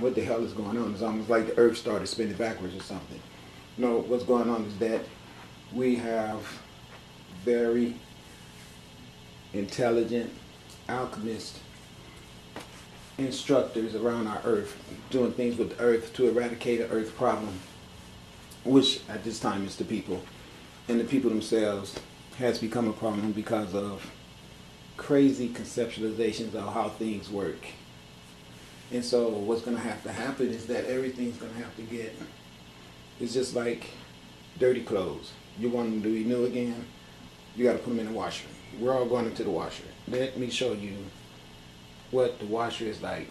what the hell is going on? It's almost like the earth started spinning backwards or something. No, what's going on is that we have very intelligent alchemists, instructors around our earth, doing things with the earth to eradicate an earth problem, which at this time is the people. And the people themselves has become a problem because of crazy conceptualizations of how things work. And so what's going to have to happen is that everything's going to have to get, it's just like dirty clothes. You want them to be new again, you got to put them in the washer. We're all going into the washer. Let me show you what the washer is like.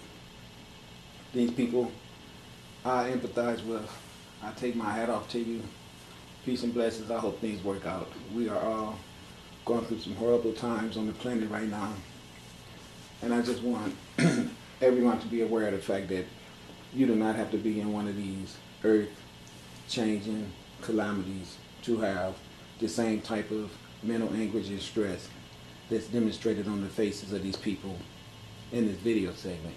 These people I empathize with. I take my hat off to you. Peace and blessings. I hope things work out. We are all going through some horrible times on the planet right now. And I just want everyone to be aware of the fact that you do not have to be in one of these earth-changing calamities to have the same type of mental anguish and stress that's demonstrated on the faces of these people in this video segment.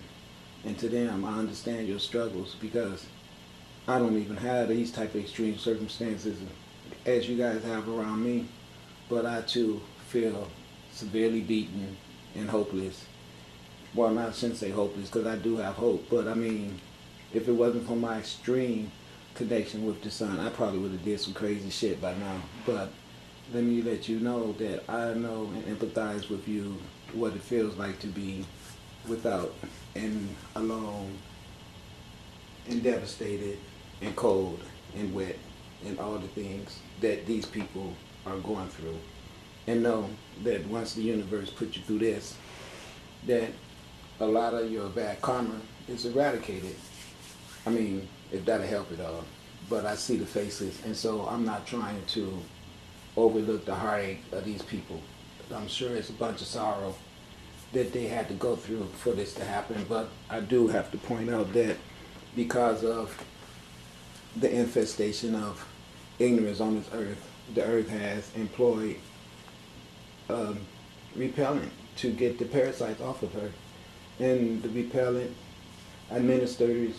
And to them, I understand your struggles because I don't even have these type of extreme circumstances as you guys have around me, but I too feel severely beaten and hopeless. Well, I shouldn't say hopeless because I do have hope, but I mean, if it wasn't for my extreme connection with the sun, I probably would have did some crazy shit by now. But let me let you know that I know and empathize with you what it feels like to be without and alone and devastated and cold and wet and all the things that these people are going through. And know that once the universe puts you through this, that a lot of your bad karma is eradicated. I mean, if that'll help at all. But I see the faces, and so I'm not trying to overlook the heartache of these people. I'm sure it's a bunch of sorrow that they had to go through for this to happen, but I do have to point out that because of the infestation of ignorance on this earth, the earth has employed repellent to get the parasites off of her. And the repellent administrators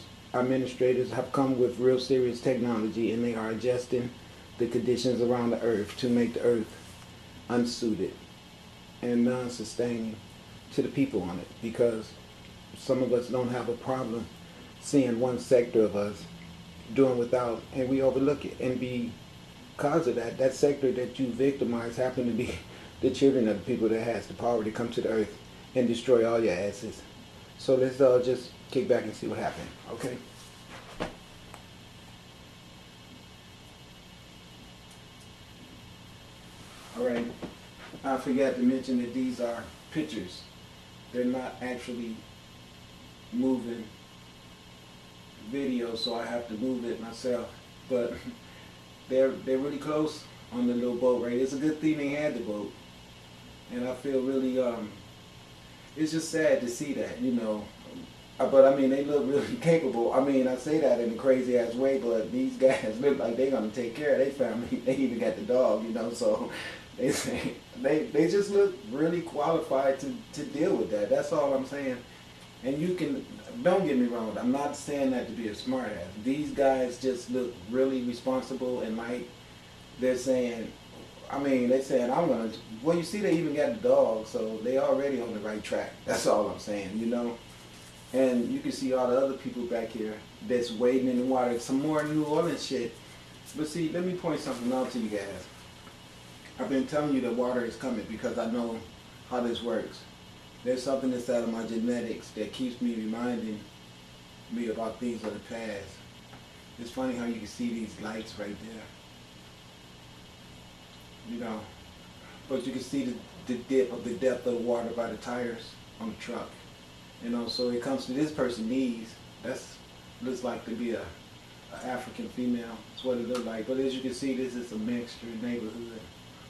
have come with real serious technology, and they are adjusting the conditions around the earth to make the earth unsuited and non-sustaining to the people on it, because some of us don't have a problem seeing one sector of us doing without, and we overlook it. And because of that sector that you victimize happen to be the children of the people that has the power to come to the earth and destroy all your asses. So let's just kick back and see what happened, okay? Alright, I forgot to mention that these are pictures. They're not actually moving video, so I have to move it myself. But they're really close on the little boat, right? It's a good thing they had the boat. And I feel really, it's just sad to see that, you know. But I mean, they look really capable. I mean, I say that in a crazy ass way, but these guys look like they're gonna take care of their family. They even got the dog, you know, so they say they just look really qualified to deal with that. That's all I'm saying. And you can, don't get me wrong, I'm not saying that to be a smart ass. These guys just look really responsible, and like they're saying, I mean, they're saying, I'm gonna, well, you see, they even got the dog, so they already on the right track. That's all I'm saying, you know. And you can see all the other people back here that's wading in the water. Some more New Orleans shit. But see, let me point something out to you guys. I've been telling you that water is coming because I know how this works. There's something inside of my genetics that keeps me reminding me about things of the past. It's funny how you can see these lights right there. You know, but you can see the depth of the water by the tires on the truck. You know, so it comes to this person's knees. That's looks like to be a African female. That's what it looks like. But as you can see, this is a mixed neighborhood,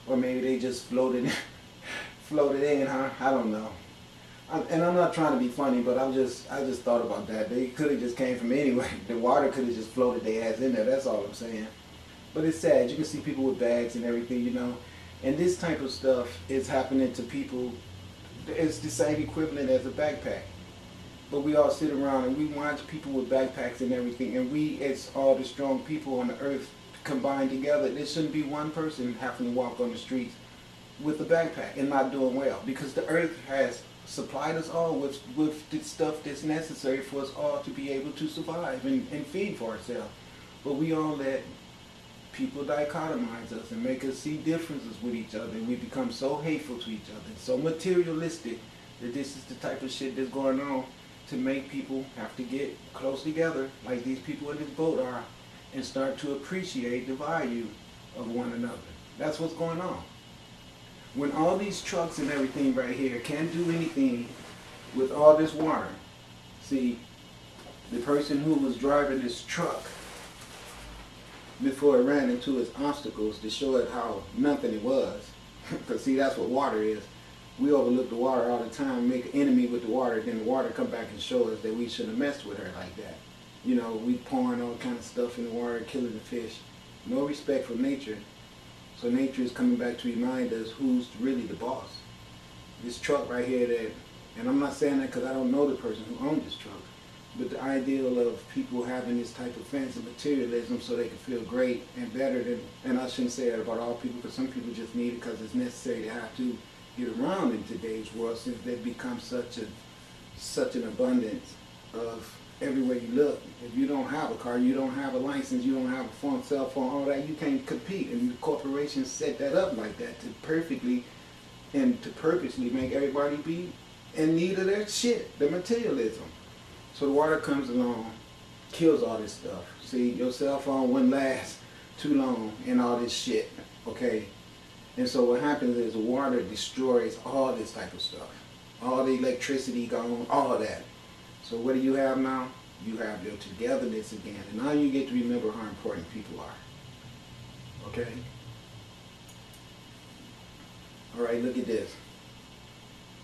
or maybe they just floated in, huh? I don't know. And I'm not trying to be funny, but I just thought about that. They could have just came from anywhere. The water could have just floated their ass in there. That's all I'm saying. But it's sad. You can see people with bags and everything, you know. And this type of stuff is happening to people. It's the same equivalent as a backpack. But we all sit around and we watch people with backpacks and everything, and we, as all the strong people on the earth combined together, there shouldn't be one person having to walk on the streets with a backpack and not doing well, because the earth has supplied us all with the stuff that's necessary for us all to be able to survive and feed for ourselves. But we all let people dichotomize us and make us see differences with each other, and we become so hateful to each other, so materialistic, that this is the type of shit that's going on to make people have to get close together, like these people in this boat are, and start to appreciate the value of one another. That's what's going on. When all these trucks and everything right here can't do anything with all this water, see, the person who was driving this truck before it ran into its obstacles to show it how nothing it was, because see, that's what water is. We overlook the water all the time, make an enemy with the water, then the water come back and show us that we shouldn't have messed with her like that. You know, we pouring all kind of stuff in the water, killing the fish. No respect for nature. So nature is coming back to remind us who's really the boss. This truck right here that, and I'm not saying that because I don't know the person who owned this truck, but the ideal of people having this type of fancy materialism so they can feel great and better than, and I shouldn't say that about all people, because some people just need it because it's necessary to have to get around in today's world, since they've become such an abundance of everywhere you look. If you don't have a car, you don't have a license, you don't have a phone, cell phone, all that, you can't compete. And the corporations set that up like that to perfectly and to purposely make everybody be in need of their shit, the materialism. So the water comes along, kills all this stuff. See, your cell phone wouldn't last too long in all this shit, okay? And so what happens is the water destroys all this type of stuff. All the electricity gone, all that. So what do you have now? You have your togetherness again. And now you get to remember how important people are. Okay? All right, look at this.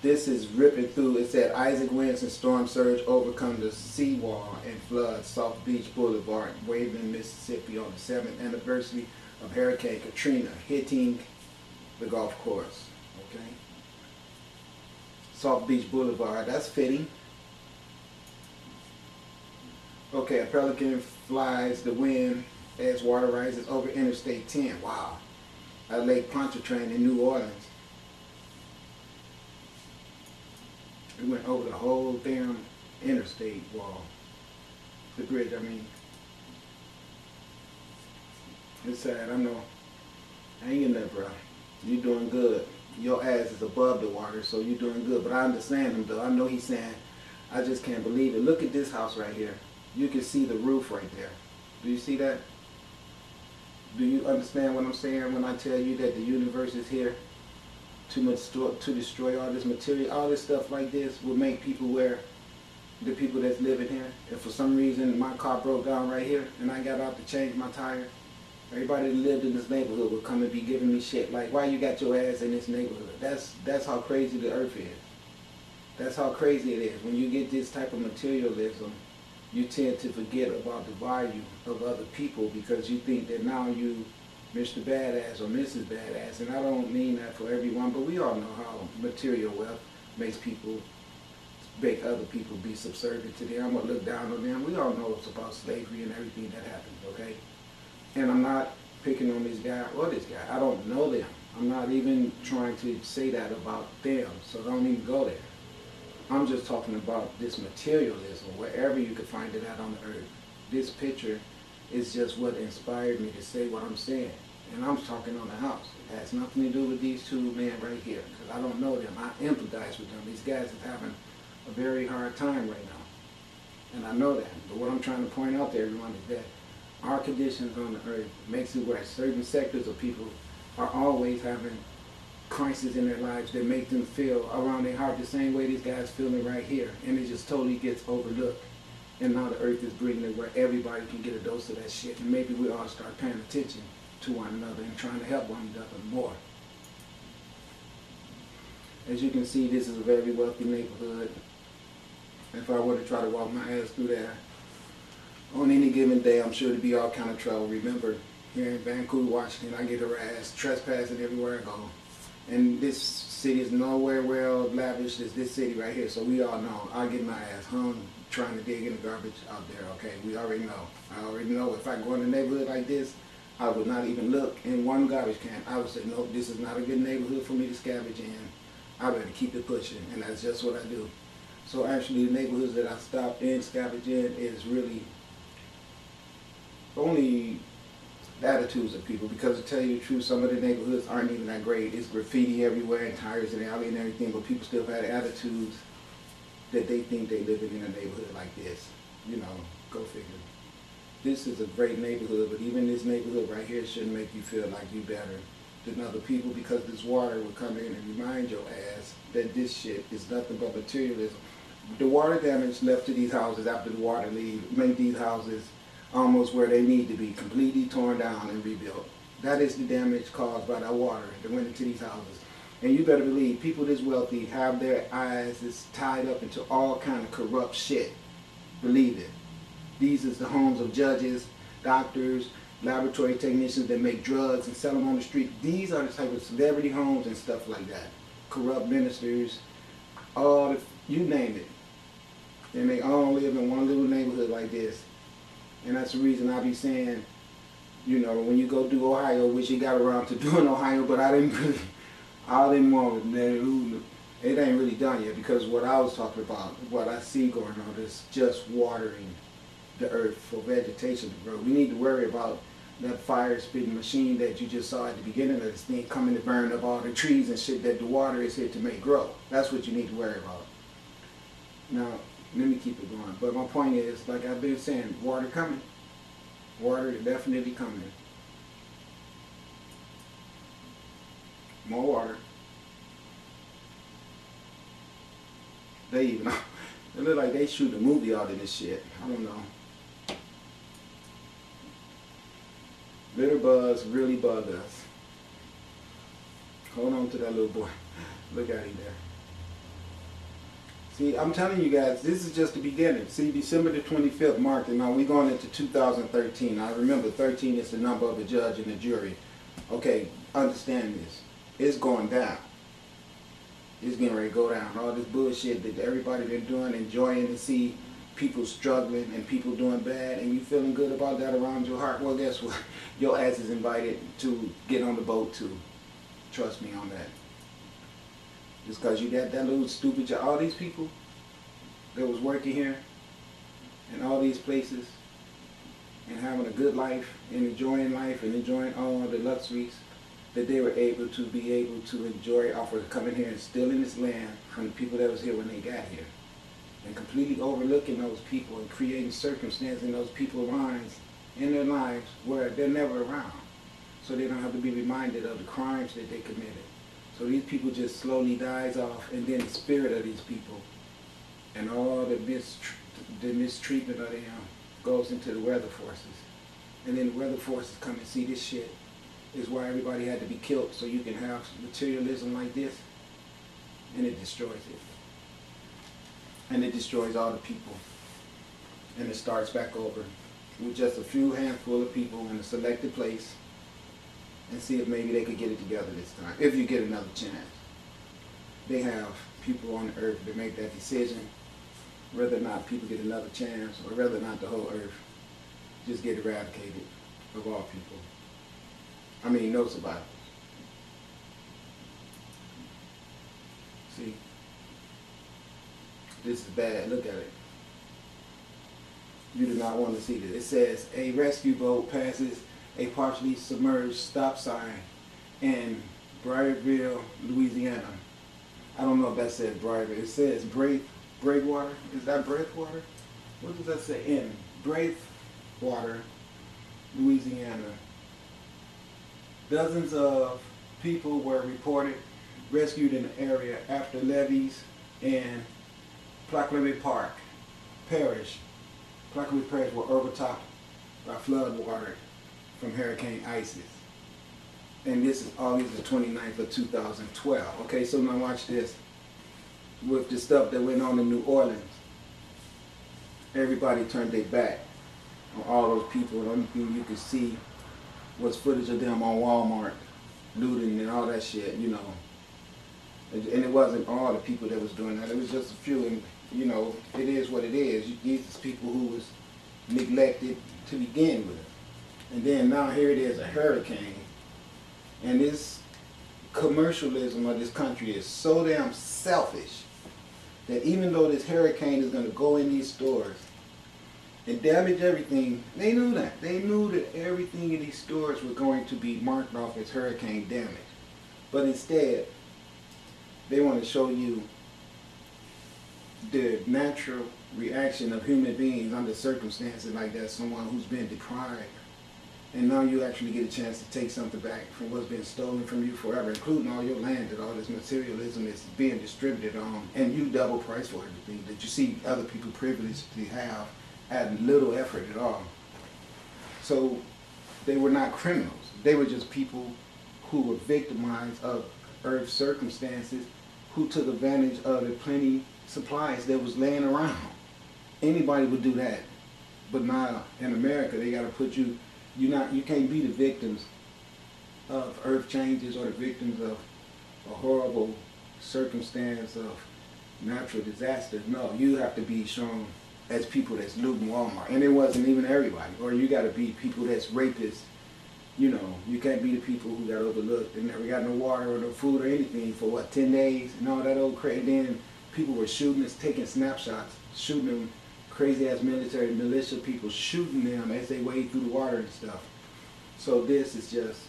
This is ripping through. It said Isaac winds and storm surge overcome the seawall and flood South Beach Boulevard, Waveland, Mississippi on the 7th anniversary of Hurricane Katrina hitting the golf course. Okay? South Beach Boulevard, that's fitting. Okay, a pelican flies the wind as water rises over Interstate 10. Wow. At Lake Pontchartrain in New Orleans. It went over the whole damn interstate wall. The bridge, I mean. It's sad, I know. Hang in there, bro. You're doing good. Your ass is above the water, so you're doing good. But I understand him, though. I know he's saying, I just can't believe it. Look at this house right here. You can see the roof right there. Do you see that? Do you understand what I'm saying when I tell you that the universe is here to destroy all this material? All this stuff like this will make people where the people that's living here, if for some reason my car broke down right here and I got out to change my tire, everybody that lived in this neighborhood would come and be giving me shit like, why you got your ass in this neighborhood? That's how crazy the earth is. That's how crazy it is. When you get this type of materialism, you tend to forget about the value of other people because you think that now you Mr. Badass or Mrs. Badass. And I don't mean that for everyone, but we all know how material wealth makes people, make other people be subservient to them or look down on them. We all know it's about slavery and everything that happened, okay? And I'm not picking on this guy or this guy. I don't know them. I'm not even trying to say that about them, so don't even go there. I'm just talking about this materialism, wherever you can find it at on the earth. This picture is just what inspired me to say what I'm saying. And I'm talking on the house. It has nothing to do with these two men right here, because I don't know them. I empathize with them. These guys are having a very hard time right now. And I know that. But what I'm trying to point out to everyone is that our conditions on the earth makes it where certain sectors of people are always having crises in their lives that make them feel around their heart the same way these guys feeling right here, and it just totally gets overlooked. And now the earth is bringing it where everybody can get a dose of that shit, and maybe we all start paying attention to one another and trying to help one another more. As you can see, this is a very wealthy neighborhood. If I were to try to walk my ass through there on any given day, I'm sure to be all kind of trouble. Remember, here in Vancouver, Washington, I get harassed, trespassing everywhere I go. And this city is nowhere well lavish as this city right here. So we all know I get my ass hung trying to dig in the garbage out there. Okay, we already know. I already know if I go in a neighborhood like this, I would not even look in one garbage can. I would say, nope, this is not a good neighborhood for me to scavenge in. I better keep it pushing, and that's just what I do. So actually, the neighborhoods that I stop in, scavenge in, is really only the attitudes of people. Because to tell you the truth, some of the neighborhoods aren't even that great. It's graffiti everywhere and tires in the alley and everything, but people still have attitudes that they think they living in a neighborhood like this. You know, go figure. This is a great neighborhood, but even this neighborhood right here shouldn't make you feel like you better than other people, because this water will come in and remind your ass that this shit is nothing but materialism. The water damage left to these houses after the water leave made these houses almost where they need to be, completely torn down and rebuilt. That is the damage caused by that water that went into these houses. And you better believe people this wealthy have their eyes is tied up into all kind of corrupt shit. Believe it. These is the homes of judges, doctors, laboratory technicians that make drugs and sell them on the street. These are the type of celebrity homes and stuff like that. Corrupt ministers, all the, you name it. And they all live in one little neighborhood like this. And that's the reason I be saying, you know, when you go do Ohio, which you got around to doing Ohio, but I didn't want it. It ain't really done yet, because what I was talking about, what I see going on is just watering the earth for vegetation to grow. We need to worry about that fire-spitting machine that you just saw at the beginning of this thing coming to burn up all the trees and shit that the water is here to make grow. That's what you need to worry about. Now, let me keep it going. But my point is, like I've been saying, water coming. Water is definitely coming. More water. They even, it look like they shoot a movie out of this shit. I don't know. Litter bugs really bug us. Hold on to that little boy. Look at him there. See, I'm telling you guys, this is just the beginning. See, December the 25th marked, and now we're going into 2013. Now remember, 13 is the number of a judge and a jury. Okay, understand this. It's going down. It's getting ready to go down. All this bullshit that everybody been doing, enjoying to see people struggling and people doing bad, and you feeling good about that around your heart. Well, guess what? Your ass is invited to get on the boat too. Trust me on that. Just because you got that little stupid job, all these people that was working here in all these places and having a good life and enjoying all the luxuries that they were able to enjoy off of coming here and stealing this land from the people that was here when they got here, and completely overlooking those people and creating circumstances in those people's minds in their lives where they're never around, so they don't have to be reminded of the crimes that they committed. So these people just slowly dies off, and then the spirit of these people and all the mistreatment of them goes into the weather forces. And then the weather forces come and see this shit. Is why everybody had to be killed, so you can have materialism like this, and it destroys it. And it destroys all the people. And it starts back over with just a few handful of people in a selected place, and see if maybe they could get it together this time, if you get another chance. They have people on the earth that make that decision, whether or not people get another chance, or whether or not the whole earth just get eradicated of all people. I mean, no survivors. See? This is bad. Look at it. You do not want to see this. It says, a rescue boat passes a partially submerged stop sign in Briarville, Louisiana. I don't know if that says Briarville. It says Breakwater. Is that Breakwater? What does that say? In Breakwater, Louisiana. Dozens of people were reported rescued in the area after levees in Placquemine Parish were overtopped by flood water from Hurricane Isis. And this is August the 29th of 2012. Okay, so now watch this. With the stuff that went on in New Orleans, everybody turned their back on all those people. The only thing you could see was footage of them on Walmart looting and all that shit, you know. And it wasn't all the people that was doing that. It was just a few, and you know, it is what it is. These is people who was neglected to begin with. And then now here it is, a hurricane. And this commercialism of this country is so damn selfish that even though this hurricane is going to go in these stores and damage everything, they knew that. They knew that everything in these stores were going to be marked off as hurricane damage. But instead, they want to show you the natural reaction of human beings under circumstances like that, someone who's been deprived. And now you actually get a chance to take something back from what's been stolen from you forever, including all your land that all this materialism is being distributed on, and you double price for everything that you see other people privileged to have at little effort at all. So they were not criminals. They were just people who were victimized of Earth's circumstances, who took advantage of the plenty supplies that was laying around. Anybody would do that. But now in America, they got to put you, you can't be the victims of earth changes or the victims of a horrible circumstance of natural disaster. No, you have to be shown as people that's looting Walmart. And it wasn't even everybody. Or you got to be people that's rapists. You know, you can't be the people who got overlooked and never got no water or no food or anything for what, 10 days and all that old crap. And then people were shooting us, taking snapshots, shooting them, crazy ass military militia people shooting them as they wade through the water and stuff. So this is just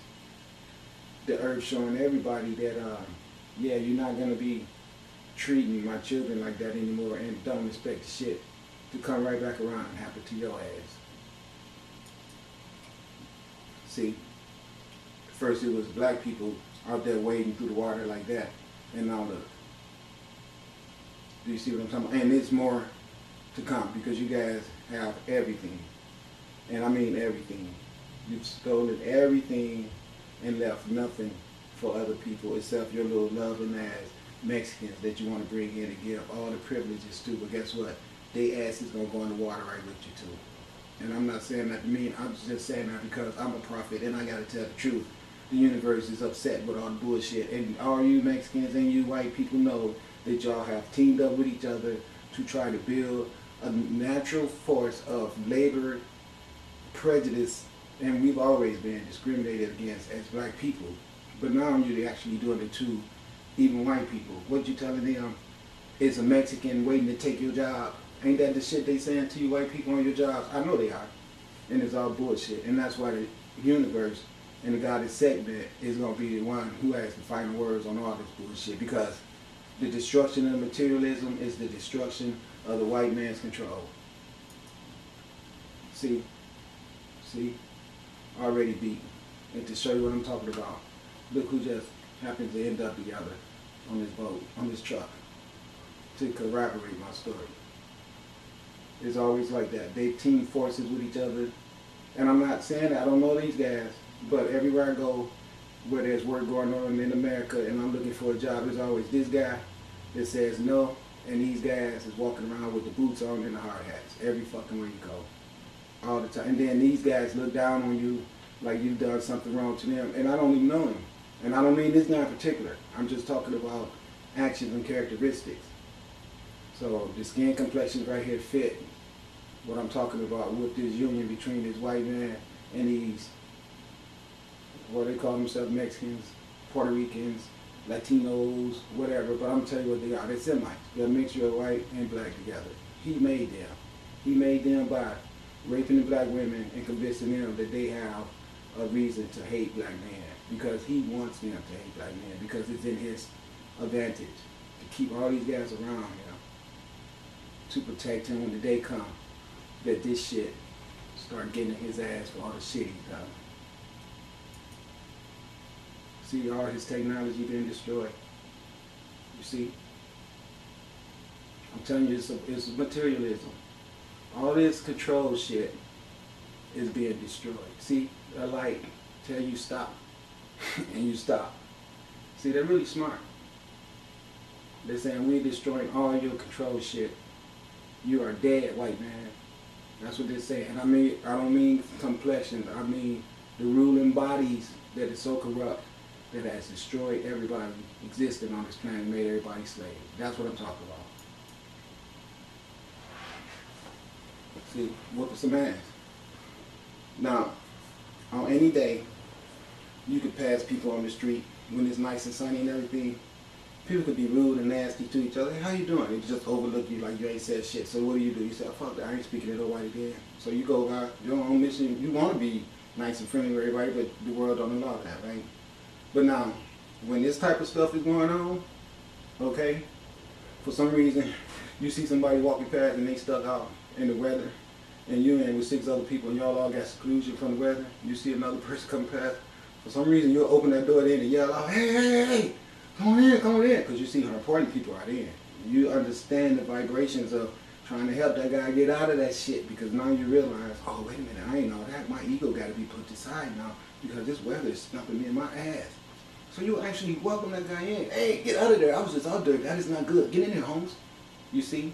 the earth showing everybody that, yeah, you're not going to be treating my children like that anymore, and don't expect the shit to come right back around and happen to your ass. See, first it was black people out there wading through the water like that, and now look. Do you see what I'm talking about? And it's more to come because you guys have everything. And I mean everything. You've stolen everything and left nothing for other people except your little loving ass Mexicans that you want to bring in and give all the privileges to. But guess what? They ass is going to go in the water right with you too. And I'm not saying that to mean, I'm just saying that because I'm a prophet and I got to tell the truth. The universe is upset with all the bullshit. And all you Mexicans and you white people know that y'all have teamed up with each other to try to build a natural force of labor prejudice, and we've always been discriminated against as black people. But now you're actually doing it to even white people. What you telling them is a Mexican waiting to take your job. Ain't that the shit they saying to you white people on your jobs? I know they are. And it's all bullshit. And that's why the universe and the goddess segment is going to be the one who has the final words on all this bullshit, because the destruction of materialism is the destruction of the white man's control. See, already beaten. And to show you what I'm talking about, look who just happened to end up together on this boat, on this truck, to corroborate my story. It's always like that. They team forces with each other. And I'm not saying that I don't know these guys, but everywhere I go where there's work going on in America and I'm looking for a job, there's always this guy that says no, and these guys is walking around with the boots on and the hard hats every fucking where you go, all the time. And then these guys look down on you like you've done something wrong to them, and I don't even know them. And I don't mean this guy in particular. I'm just talking about actions and characteristics. So the skin complexions right here fit what I'm talking about with this union between this white man and these, what they call themselves, Mexicans, Puerto Ricans, Latinos, whatever, but I'm telling you what they are. They're Semites. They're a mixture of white and black together. He made them. He made them by raping the black women and convincing them that they have a reason to hate black men, because he wants them to hate black men, because it's in his advantage to keep all these guys around him, to protect him when the day comes that this shit start getting his ass for all the shit he's done. See all his technology being destroyed. You see? I'm telling you, it's materialism. All this control shit is being destroyed. See, a light tell you stop, and you stop. See, they're really smart. They're saying we're destroying all your control shit. You are dead, white man. That's what they're saying. And I don't mean complexion. I mean the ruling bodies that is so corrupt that has destroyed everybody existing on this planet and made everybody slaves. That's what I'm talking about. See, whooping some ass. Now, on any day, you could pass people on the street when it's nice and sunny and everything. People could be rude and nasty to each other. Hey, how you doing? They just overlook you like you ain't said shit. So what do? You say, oh, fuck that, I ain't speaking to nobody then. So you go out your own mission. You want to be nice and friendly with everybody, but the world don't allow that, right? But now, when this type of stuff is going on, okay, for some reason, you see somebody walking past and they stuck out in the weather, and you in with 6 other people and y'all all got seclusion from the weather, you see another person come past, for some reason you'll open that door then and yell out, hey, hey, hey, come on in, because you see how important people are in. You understand the vibrations of trying to help that guy get out of that shit, because now you realize, oh, wait a minute, I ain't know that. My ego got to be put aside now because this weather is stumping me in my ass. So you actually welcome that guy in. Hey, get out of there. I was just out there. That is not good. Get in there, Holmes. You see?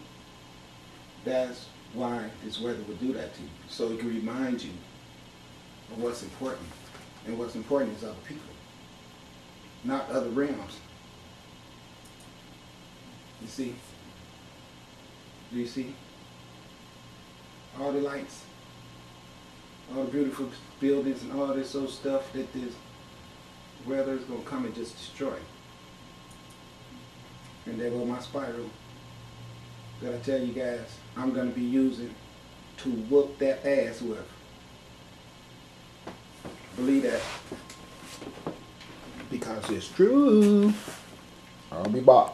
That's why this weather would do that to you. So it can remind you of what's important. And what's important is other people, not other realms. You see? Do you see? All the lights, all the beautiful buildings and all this old stuff that this weather is going to come and just destroy. And there go my spiral that I tell you guys I'm going to be using to whoop that ass with. Believe that. Because it's true. I'll be back.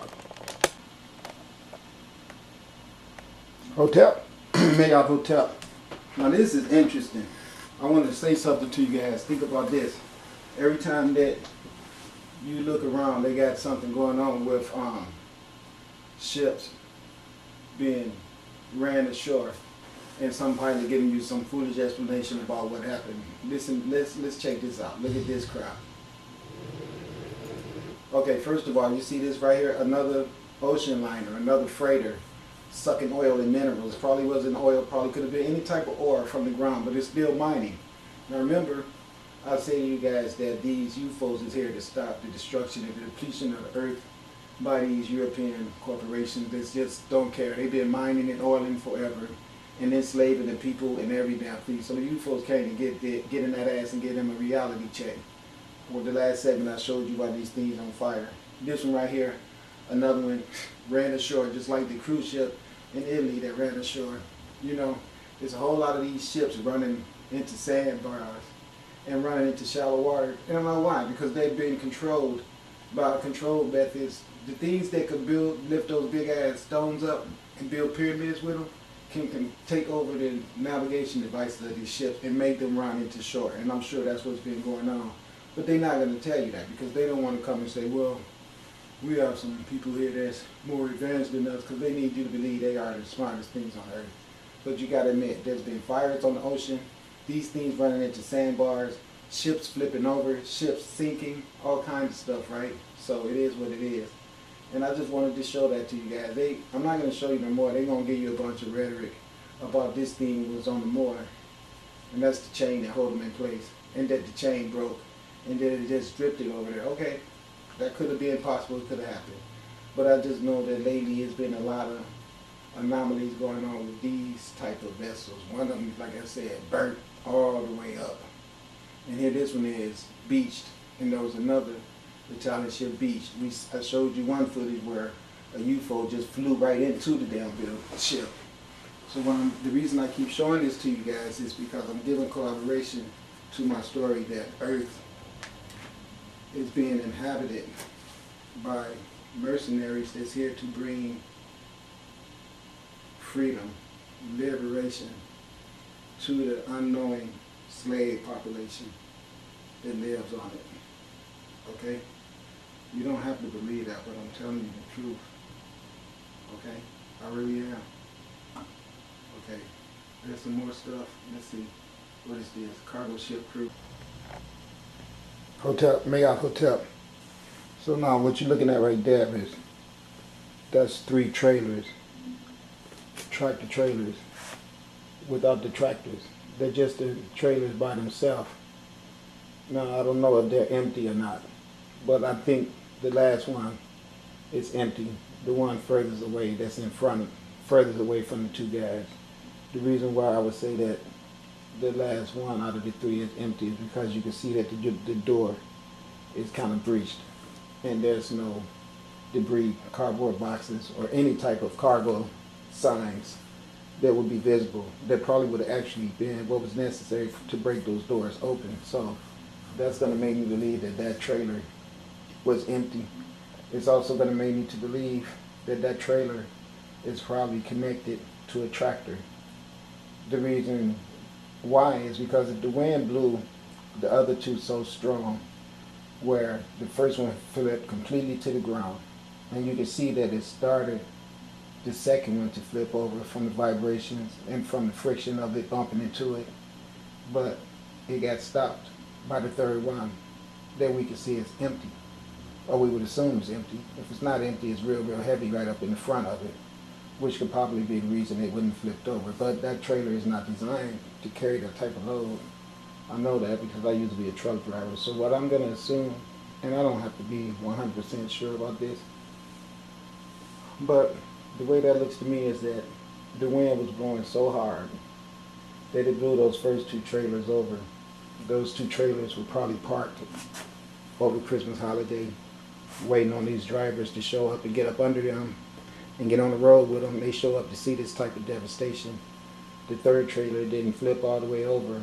Hotel. Mayop Hotel. Now this is interesting. I want to say something to you guys. Think about this. Every time that you look around, they got something going on with ships being ran ashore, and some pilot giving you some foolish explanation about what happened. Listen, let's check this out. Look at this crowd. Okay, first of all, you see this right here, another ocean liner, another freighter sucking oil and minerals. Probably wasn't oil, probably could have been any type of ore from the ground, but it's still mining. Now remember, I say to you guys that these UFOs is here to stop the destruction and the depletion of the earth by these European corporations that just don't care. They've been mining and oiling forever and enslaving the people and every damn thing. So the UFOs came to get in that ass and give them a reality check. With the last segment I showed you why these things on fire. This one right here, another one ran ashore just like the cruise ship in Italy that ran ashore. You know, there's a whole lot of these ships running into sandbars and running into shallow water. And I don't know why, because they've been controlled by control methods. The things that could lift those big ass stones up and build pyramids with them can take over the navigation devices of these ships and make them run into shore. And I'm sure that's what's been going on. But they're not going to tell you that because they don't want to come and say, well, we have some people here that's more advanced than us, because they need you to believe they are the smartest things on earth. But you got to admit, there's been fires on the ocean, these things running into sandbars, ships flipping over, ships sinking, all kinds of stuff, right? So it is what it is. And I just wanted to show that to you guys. I'm not going to show you no more. They're going to give you a bunch of rhetoric about this thing was on the moor, and that's the chain that hold them in place, and that the chain broke, and then it just drifted over there. Okay, that could have been possible. It could have happened. But I just know that lately there's been a lot of anomalies going on with these type of vessels. One of them, like I said, burnt all the way up. And here this one is beached, and there was another Italian ship beached. I showed you one footage where a UFO just flew right into the damn ship. So the reason I keep showing this to you guys is because I'm giving corroboration to my story that Earth is being inhabited by mercenaries that's here to bring freedom, liberation to the unknowing slave population that lives on it. Okay? You don't have to believe that, but I'm telling you the truth. Okay? I really am. Okay. There's some more stuff. Let's see. What is this? Cargo ship crew. Hotel, Mayop Hotel. So now what you're looking at right there is, that's 3 trailers. Tractor trailers without the tractors. They're just the trailers by themselves. Now I don't know if they're empty or not. but I think the last one is empty. The one furthest away, that's in front, furthest away from the two guys. The reason why I would say that the last one out of the three is empty is because you can see that the door is kind of breached, and there's no debris, cardboard boxes, or any type of cargo signs that would be visible. That probably would have actually been what was necessary to break those doors open. So that's going to make me believe that that trailer was empty. It's also going to make me to believe that that trailer is probably connected to a tractor. The reason why is because if the wind blew the other two so strong, where the first one flipped completely to the ground, and you can see that it started the second one to flip over from the vibrations and from the friction of it bumping into it, but it got stopped by the third one. Then we can see it's empty, or we would assume it's empty. If it's not empty, it's real heavy right up in the front of it, which could probably be the reason it wouldn't flipped over. But that trailer is not designed to carry that type of load. I know that because I used to be a truck driver. So what I'm going to assume, and I don't have to be 100% sure about this, but the way that looks to me is that the wind was blowing so hard that it blew those first two trailers over. Those two trailers were probably parked over Christmas holiday, waiting on these drivers to show up and get up under them and get on the road with them. They show up to see this type of devastation. The third trailer didn't flip all the way over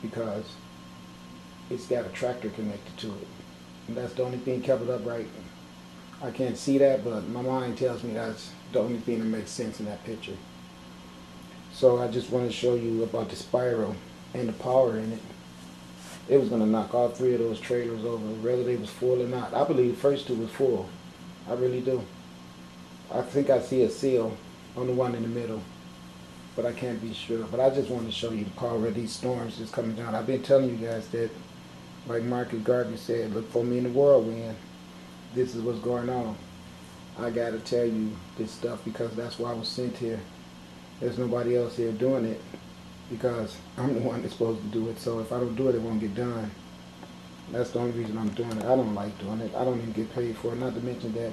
because it's got a tractor connected to it. And that's the only thing kept it upright. I can't see that, but my mind tells me that's the only thing that makes sense in that picture. So I just want to show you about the spiral and the power in it. It was going to knock all three of those trailers over, whether they was full or not. I believe the first two was full. I really do. I think I see a seal on the one in the middle, but I can't be sure. But I just want to show you the power of these storms that's coming down. I've been telling you guys that, like Marcus Garvey said, look for me in the whirlwind. This is what's going on. I got to tell you this stuff because that's why I was sent here. There's nobody else here doing it because I'm the one that's supposed to do it. So if I don't do it, it won't get done. That's the only reason I'm doing it. I don't like doing it. I don't even get paid for it, not to mention that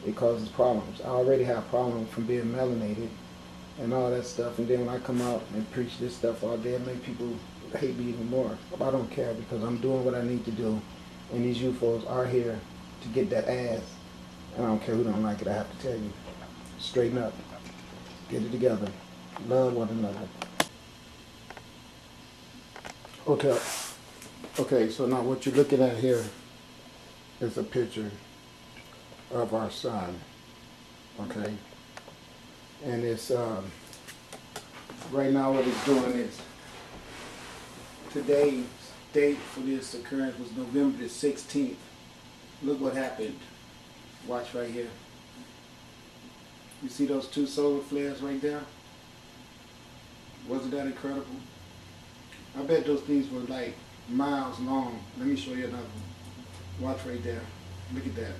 it causes problems. I already have problems from being melanated and all that stuff. And then when I come out and preach this stuff all day, it make people hate me even more. But I don't care because I'm doing what I need to do. And these UFOs are here to get that ass. And I don't care who don't like it, I have to tell you. Straighten up. Get it together. Love one another. Okay, so now what you're looking at here is a picture of our sun. Okay? And it's, right now what it's doing is, today's date for this occurrence was November the 16th. Look what happened. Watch right here. You see those two solar flares right there? Wasn't that incredible? I bet those things were like miles long. Let me show you another one. Watch right there. Look at that.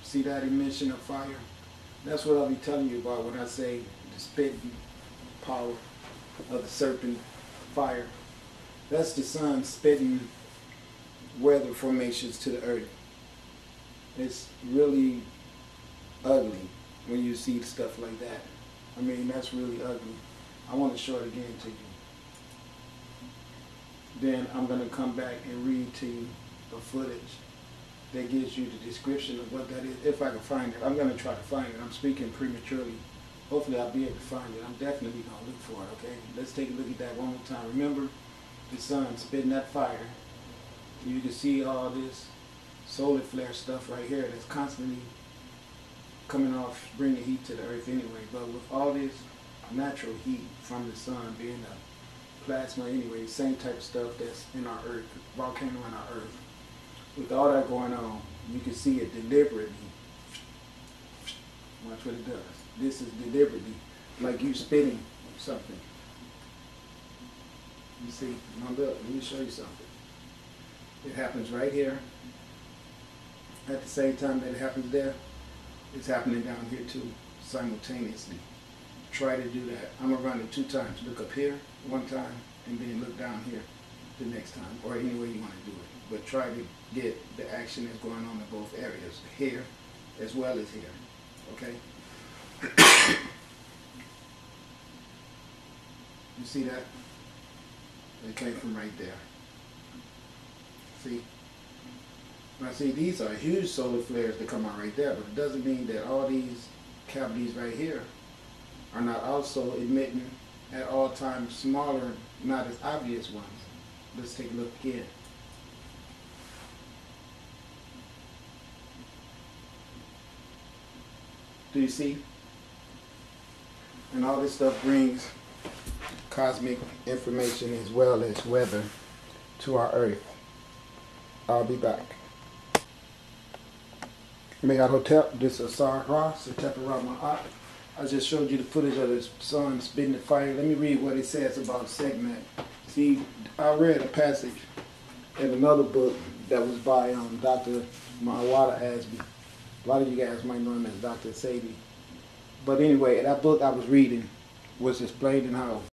See that emission of fire? That's what I'll be telling you about when I say the spitting power of the serpent fire. That's the sun spitting weather formations to the earth. It's really ugly when you see stuff like that. I mean, that's really ugly. I want to show it again to you. Then I'm going to come back and read to you the footage that gives you the description of what that is, if I can find it. I'm going to try to find it. I'm speaking prematurely. Hopefully I'll be able to find it. I'm definitely going to look for it, okay? Let's take a look at that one more time. Remember, the sun spitting that fire. You can see all this solar flare stuff right here that's constantly coming off, bringing heat to the earth anyway. But with all this natural heat from the sun being a plasma anyway, same type of stuff that's in our earth, volcano in our earth. With all that going on, you can see it deliberately. Watch what it does. This is deliberately, like you spitting something. You see, now look, let me show you something. It happens right here. At the same time that it happens there, it's happening down here too, simultaneously. Try to do that. I'm gonna run it 2 times. Look up here 1 time, and then look down here. the next time, or any way you want to do it. But try to get the action that's going on in both areas, here as well as here. Okay? You see that? It came from right there. See? Now see, these are huge solar flares that come out right there, but it doesn't mean that all these cavities right here are not also emitting at all times smaller, not as obvious ones. Let's take a look again. Do you see? And all this stuff brings cosmic information as well as weather to our earth. I'll be back. Mayad Hotep, this is Asar Ra, Satep Rama'at. I just showed you the footage of the sun spitting the fire. Let me read what it says about segment. See, I read a passage in another book that was by Dr. Mawada Asby. A lot of you guys might know him as Dr. Sadie. But anyway, that book I was reading was explaining how